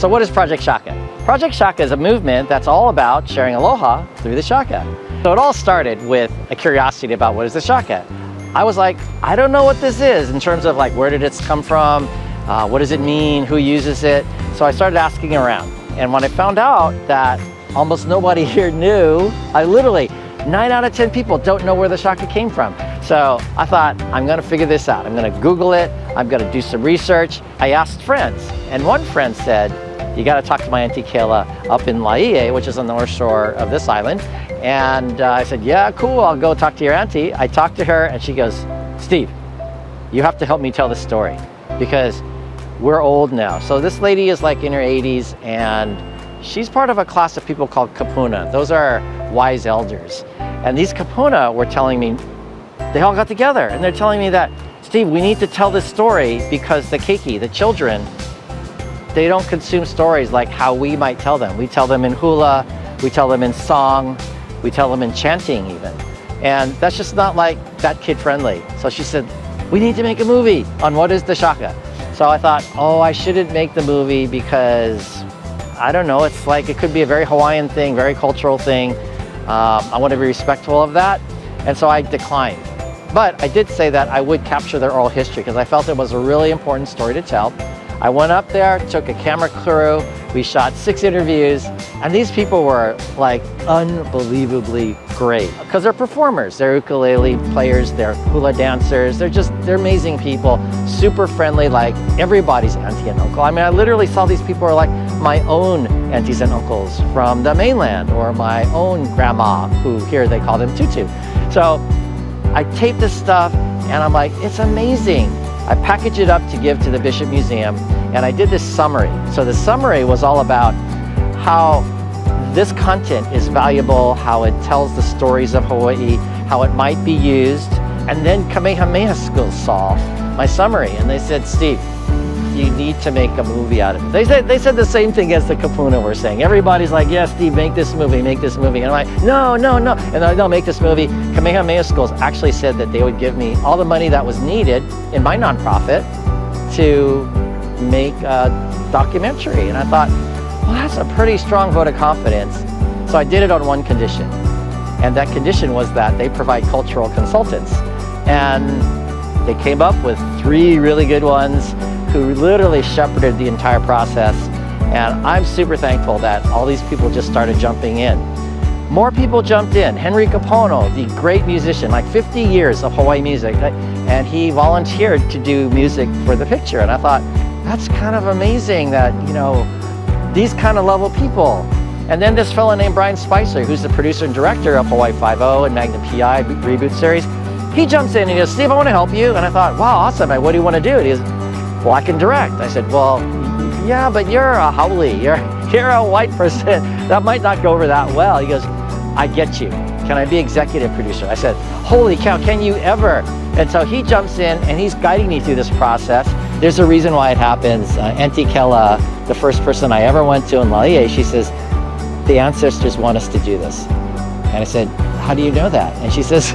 So what is Project Shaka? Project Shaka is a movement that's all about sharing aloha through the shaka. So it all started with a curiosity about what is the shaka. I was like, I don't know what this is in terms of like where did it come from, what does it mean, who uses it. So I started asking around. And when I found out that almost nobody here knew, I literally, 9 out of 10 people don't know where the shaka came from. So I thought, I'm gonna figure this out. I'm gonna Google it, I'm gonna do some research. I asked friends, and one friend said, you gotta talk to my Auntie Kayla up in Laie, which is on the north shore of this island. And I said, yeah, cool, I'll go talk to your auntie. I talked to her and she goes, Steve, you have to help me tell this story because we're old now. So this lady is like in her 80s and she's part of a class of people called kapuna. Those are wise elders. And these kapuna were telling me, they all got together and they're telling me that, Steve, we need to tell this story because the keiki, the children, they don't consume stories like how we might tell them. We tell them in hula, we tell them in song, we tell them in chanting even. And that's just not like that kid friendly. So she said, we need to make a movie on what is the shaka. So I thought, oh, I shouldn't make the movie because, I don't know, it's like, it could be a very Hawaiian thing, very cultural thing. I want to be respectful of that. And so I declined. But I did say that I would capture their oral history because I felt it was a really important story to tell. I went up there, took a camera crew, we shot 6 interviews, and these people were like unbelievably great because they're performers, they're ukulele players, they're hula dancers, they're amazing people, super friendly, like everybody's auntie and uncle. I mean, I literally saw these people are like my own aunties and uncles from the mainland or my own grandma, who here they call them tutu. So I taped this stuff and I'm like, it's amazing. I packaged it up to give to the Bishop Museum and I did this summary. So the summary was all about how this content is valuable, how it tells the stories of Hawaii, how it might be used. And then Kamehameha School saw my summary and they said, Steve, you need to make a movie out of it. They said the same thing as the kapuna were saying. Everybody's like, yes, Steve, make this movie, make this movie. And I'm like, no. And they're like, no, make this movie. Kamehameha Schools actually said that they would give me all the money that was needed in my nonprofit to make a documentary. And I thought, well, that's a pretty strong vote of confidence. So I did it on one condition. And that condition was that they provide cultural consultants. And they came up with 3 really good ones who literally shepherded the entire process. And I'm super thankful that all these people just started jumping in. More people jumped in. Henry Pono, the great musician, like 50 years of Hawaii music, and he volunteered to do music for the picture. And I thought, that's kind of amazing that, you know, these kind of level people. And then this fellow named Brian Spicer, who's the producer and director of Hawaii Five-0 and Magnum PI reboot series, he jumps in and he goes, Steve, I want to help you. And I thought, wow, awesome. And what do you want to do? And he goes, well, I can direct. I said, well, yeah, but you're a haole. You're a white person. That might not go over that well. He goes, I get you. Can I be executive producer? I said, holy cow, can you ever? And so he jumps in and he's guiding me through this process. There's a reason why it happens. Auntie Kela, the first person I ever went to in Laie, she says, the ancestors want us to do this. And I said, how do you know that? And she says,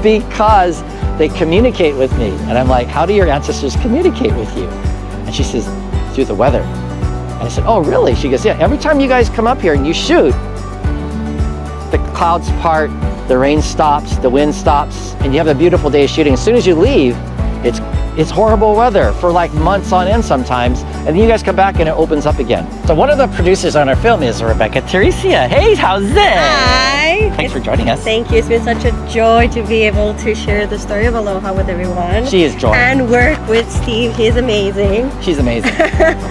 because they communicate with me. And I'm like, how do your ancestors communicate with you? And she says, through the weather. And I said, oh, really? She goes, yeah, every time you guys come up here and you shoot, the clouds part, the rain stops, the wind stops, and you have a beautiful day of shooting. As soon as you leave, it's horrible weather for like months on end sometimes, and then you guys come back and it opens up again. So one of the producers on our film is Rebecca Teresia. Hey, how's it? Hi. Thanks for joining us. Thank you. It's been such a joy to be able to share the story of Aloha with everyone. She is joy. And work with Steve. He's amazing. She's amazing.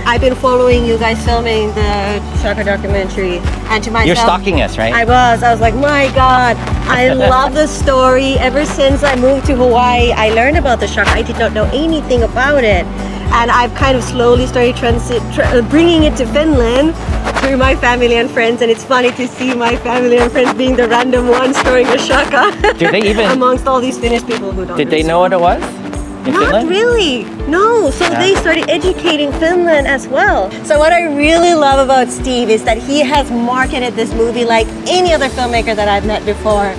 I've been following you guys filming the Shaka documentary, and to myself, You're stalking us, right? I was like, my God, I love the story. Ever since I moved to Hawaii, I learned about the Shaka. I did not know anything about it. And I've kind of slowly started bringing it to Finland through my family and friends. And it's funny to see my family and friends being the random ones storing the Shaka. Do they even amongst all these Finnish people who don't. Did they know what it was? In Not Finland? really. No. So Yeah. they started educating Finland as well. So what I really love about Steve is that he has marketed this movie like any other filmmaker that I've met before.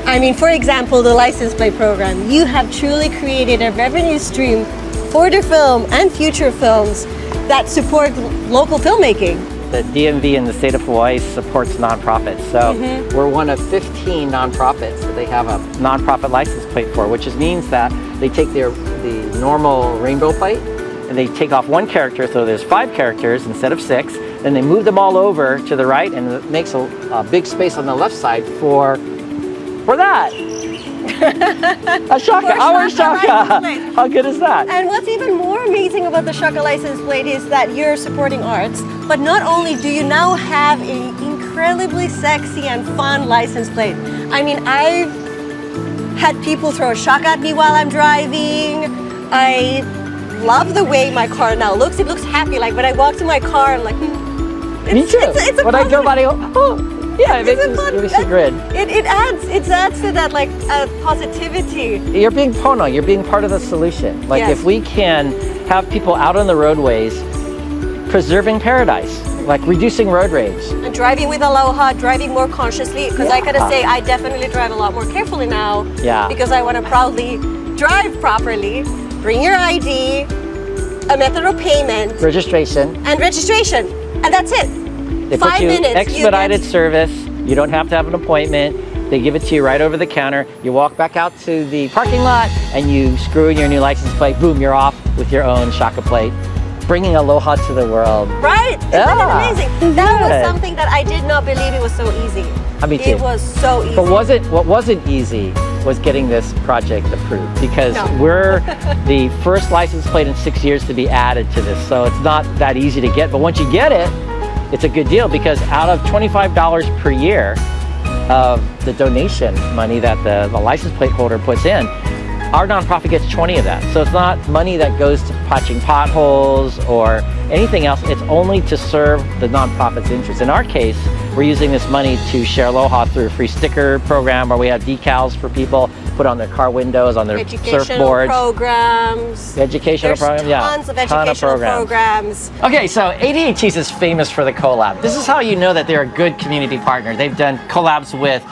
I mean, for example, the license plate program. You have truly created a revenue stream for the film and future films that support local filmmaking. The DMV in the state of Hawaii supports nonprofits. So we're one of 15 nonprofits that they have a nonprofit license plate for, which means that they take the normal rainbow plate and they take off one character, so there's 5 characters instead of 6. Then they move them all over to the right, and it makes a big space on the left side for that. A Shaka, our Shaka. How good is that? And what's even more amazing about the Shaka license plate is that you're supporting arts, but not only do you now have an incredibly sexy and fun license plate. I mean, I've had people throw a Shaka at me while I'm driving. I love the way my car now looks. It looks happy. Like when I walk to my car, I'm like, me too. It's when I go by, I go, oh. Yeah, it makes you grin. It adds to that like positivity. You're being pono, you're being part of the solution. Like Yes. if we can have people out on the roadways preserving paradise, like reducing road rage. And driving with Aloha, driving more consciously, because I gotta say, I definitely drive a lot more carefully now. Yeah. Because I want to proudly drive properly. Bring your ID, a method of payment, Registration. and registration, and that's it. They 5 put you minutes. expedited service. You don't have to have an appointment. They give it to you right over the counter. You walk back out to the parking lot and you screw in your new license plate. Boom, you're off with your own Shaka plate. Bringing aloha to the world. Right? Isn't that amazing? That was something that I did not believe it was so easy. Me too. It was so easy. But what wasn't easy was getting this project approved, because we're the first license plate in 6 years to be added to this. So it's not that easy to get, but once you get it, it's a good deal, because out of $25 per year of the donation money that the license plate holder puts in, our nonprofit gets 20 of that. So it's not money that goes to patching potholes or anything else. It's only to serve the nonprofit's interest. In our case, we're using this money to share aloha through a free sticker program where we have decals for people put on their car windows, on their surfboards. Programs. Educational programs, yeah. Tons of educational programs. Okay, so ADATs is famous for the collab. This is how you know that they're a good community partner. They've done collabs with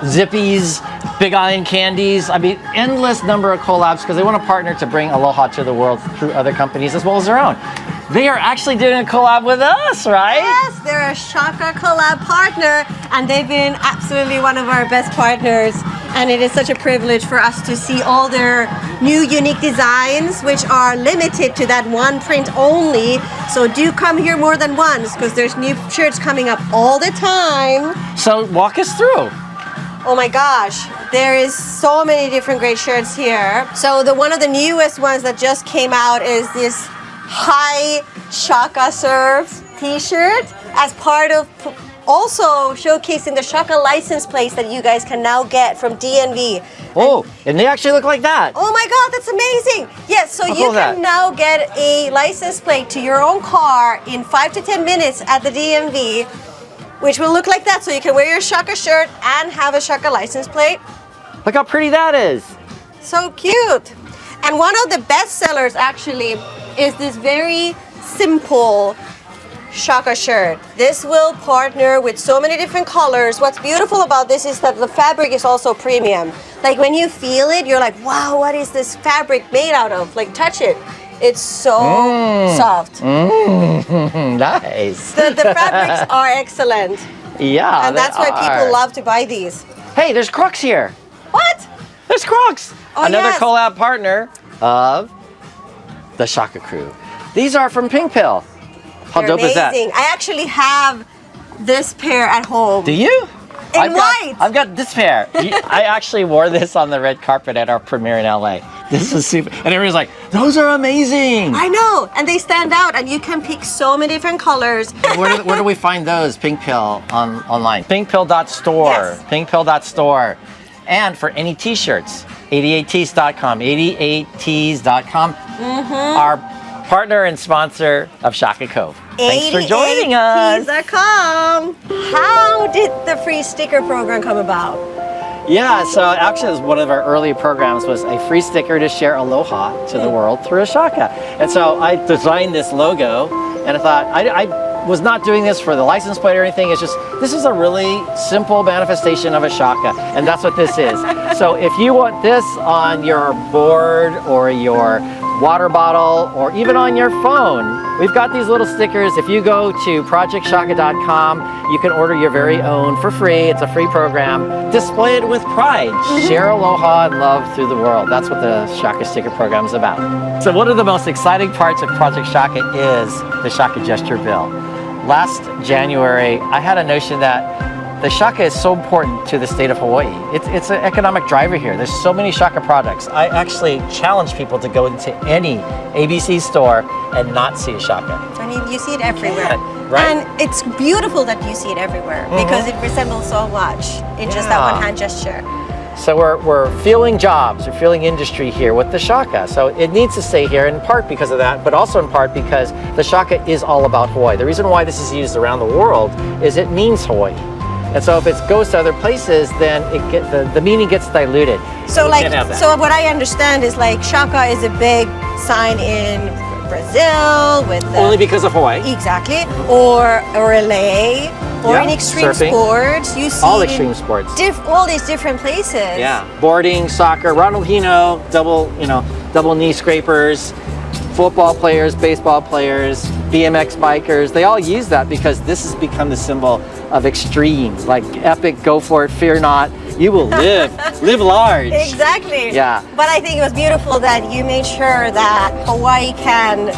Zippies, Big Island Candies. I mean, endless number of collabs because they want to partner to bring aloha to the world through other companies as well as their own. They are actually doing a collab with us, right? Yes, they're a Shaka collab partner, and they've been absolutely one of our best partners. And it is such a privilege for us to see all their new unique designs, which are limited to that one print only. So do come here more than once, because there's new shirts coming up all the time. So walk us through. Oh my gosh, there is so many different great shirts here. So one of the newest ones that just came out is this high Shaka surf t-shirt, as part of also showcasing the Shaka license plates that you guys can now get from DMV. Oh, and they actually look like that. Oh my God, that's amazing. Yes, so you can now get a license plate to your own car in 5 to 10 minutes at the DMV, which will look like that. So you can wear your Shaka shirt and have a Shaka license plate. Look how pretty that is. So cute. And one of the best sellers actually is this very simple Shaka shirt. This will partner with so many different colors. What's beautiful about this is that the fabric is also premium. Like when you feel it, you're like, wow, what is this fabric made out of? Like touch it. It's so soft. Nice. The fabrics are excellent. Yeah, and that's why people love to buy these. Hey, there's Crocs here. What? There's Crocs. Oh, another yes. collab partner of the Shaka crew. These are from Pink Pill. How dope is that? I actually have this pair at home. Do you? In white. I've got this pair. I actually wore this on the red carpet at our premiere in LA. This is super, and everyone's like, those are amazing. I know, and they stand out, and you can pick so many different colors. Where do we find those, Pink Pill, online? Pinkpill.store, yes. Pinkpill.store. And for any t-shirts, 88tees.com, 88tees.com, our partner and sponsor of Shaka Cove. Thanks for joining us. 88tees.com. How did the free sticker program come about? Yeah, so actually it was one of our early programs was a free sticker to share aloha to the world through a Shaka. And so I designed this logo, and I thought, I was not doing this for the license plate or anything. It's just, this is a really simple manifestation of a Shaka, and that's what this is. So if you want this on your board or your water bottle or even on your phone, we've got these little stickers. If you go to projectshaka.com, you can order your very own for free. It's a free program. Display it with pride. Share aloha and love through the world. That's what the Shaka sticker program is about. So one of the most exciting parts of Project Shaka is the Shaka gesture bill. Last January, I had a notion that the Shaka is so important to the state of Hawaii. It's an economic driver here. There's so many Shaka products. I actually challenge people to go into any ABC store and not see a Shaka. I mean, you see it everywhere. Yeah, right? And it's beautiful that you see it everywhere because it resembles so much in just that one hand gesture. So we're feeling jobs, we're feeling industry here with the Shaka. So it needs to stay here in part because of that, but also in part because the Shaka is all about Hawaii. The reason why this is used around the world is it means Hawaii. And so if it goes to other places, then the meaning gets diluted. So so what I understand is like Shaka is a big sign in Brazil with only because of Hawaii. Exactly. Or relay. Or in extreme surfing, sports, you see all extreme sports. All these different places. Yeah, boarding, soccer, Ronald Hino, double knee scrapers, football players, baseball players, BMX bikers. They all use that because this has become the symbol of extreme, like epic, go for it, fear not. You will live large. Exactly. Yeah. But I think it was beautiful that you made sure that Hawaii can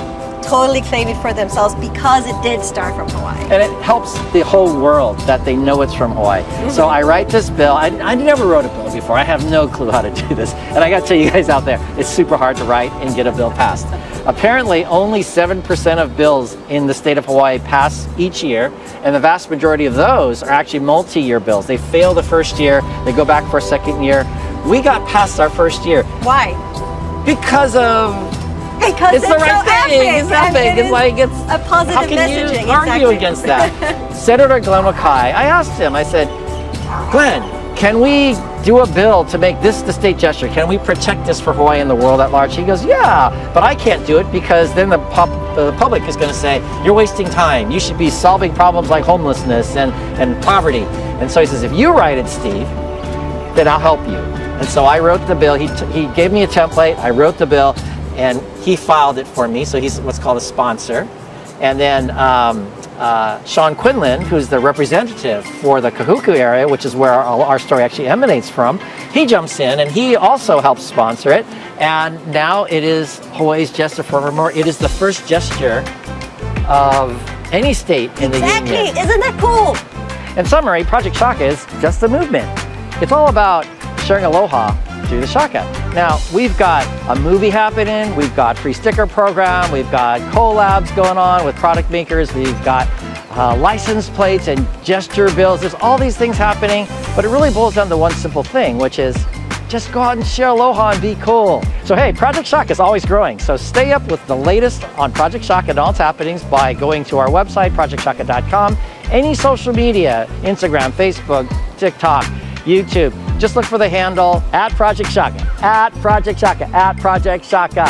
totally claim it for themselves because it did start from Hawaii. And it helps the whole world that they know it's from Hawaii. So I write this bill. I never wrote a bill before. I have no clue how to do this. And I got to tell you guys out there, it's super hard to write and get a bill passed. Apparently, only 7% of bills in the state of Hawaii pass each year. And the vast majority of those are actually multi-year bills. They fail the first year, they go back for a second year. We got past our first year. Why? Because it's the right thing. It's epic. It's like it's a positive how can messaging. you argue against that? Senator Glenn Wakai, I asked him. I said, Glenn, can we do a bill to make this the state gesture? Can we protect this for Hawaii and the world at large? He goes, yeah, but I can't do it because then the public is going to say you're wasting time. You should be solving problems like homelessness and poverty. And so he says, if you write it, Steve, then I'll help you. And so I wrote the bill. He gave me a template. I wrote the bill. And he filed it for me, so he's what's called a sponsor. And then Sean Quinlan, who's the representative for the Kahuku area, which is where our story actually emanates from, he jumps in and he also helps sponsor it. And now it is Hawaii's gesture forevermore. It is the first gesture of any state in the Union. Exactly, isn't that cool? In summary, Project Shaka is just a movement. It's all about sharing aloha through the Shaka. Now, we've got a movie happening, we've got free sticker program, we've got collabs going on with product makers, we've got license plates and gesture bills. There's all these things happening, but it really boils down to one simple thing, which is just go out and share aloha and be cool. So hey, Project Shaka is always growing, so stay up with the latest on Project Shaka and all its happenings by going to our website, projectshaka.com, any social media, Instagram, Facebook, TikTok, YouTube. Just look for the handle @Project Shaka, @Project Shaka, @Project Shaka.